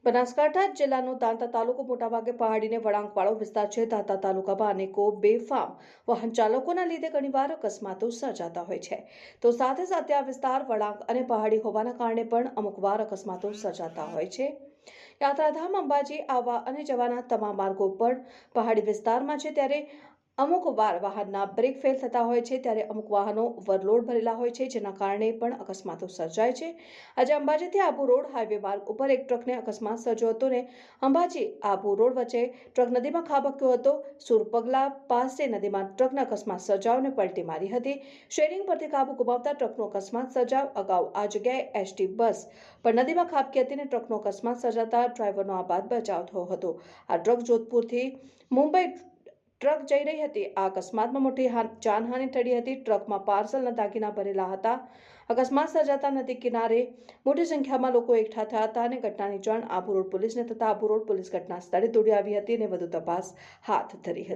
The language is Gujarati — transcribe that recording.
બનાસકાંઠા જિલ્લાનો દાંતા તાલુકો મોટાભાગે પહાડીને વળાંકવાળો વિસ્તાર છે. દાંતા તાલુકામાં અનેકો બેફામ વાહન ચાલકોના લીધે ઘણીવાર અકસ્માતો સર્જાતા હોય છે. તો સાથે સાથે આ વિસ્તાર વળાંક અને પહાડી હોવાના કારણે પણ અમુક વાર અકસ્માતો સર્જાતા હોય છે. યાત્રાધામ અંબાજી આવવા અને જવાના તમામ માર્ગો પણ પહાડી વિસ્તારમાં છે, ત્યારે અમુક વાર વાહનના બ્રેક ફેલ થતા હોય છે, ત્યારે અમુક વાહનો ઓવરલોડ ભરેલા હોય છે, જેના કારણે પણ અકસ્માતો સર્જાય છે. આજે અંબાજીથી આબુ રોડ હાઈવે માર્ગ ઉપર એક ટ્રકને અકસ્માત સર્જ્યો હતો ને અંબાજી આબુ રોડ વચ્ચે ટ્રક નદીમાં ખાબક્યો હતો. સુરપગલા પાસે નદીમાં ટ્રકને અકસ્માત સર્જાયો અને પલટી મારી હતી. શેરિંગ પરથી કાબુ ગુમાવતા ટ્રકનો અકસ્માત સર્જાયો. અગાઉ આ જગ્યાએ એસટી બસ પણ નદીમાં ખાબકી હતી અને ટ્રકનો અકસ્માત સર્જાતા ડ્રાઈવરનો આબાદ બચાવ થયો હતો. આ ટ્રક જોધપુરથી મુંબઈ ટ્રક જઈ રહી હતી. આ અકસ્માતમાં મોટી જાનહાનિ ટળી હતી. ટ્રકમાં પાર્સલના દાગીના ભરેલા હતા. અકસ્માત સર્જાતા નદી કિનારે મોટી સંખ્યામાં લોકો એકઠા થયા હતા અને ઘટનાની જાણ આબુ રોડ પોલીસને થતા આબુ રોડ પોલીસ ઘટના સ્થળે દોડી આવી હતી અને વધુ તપાસ હાથ ધરી હતી.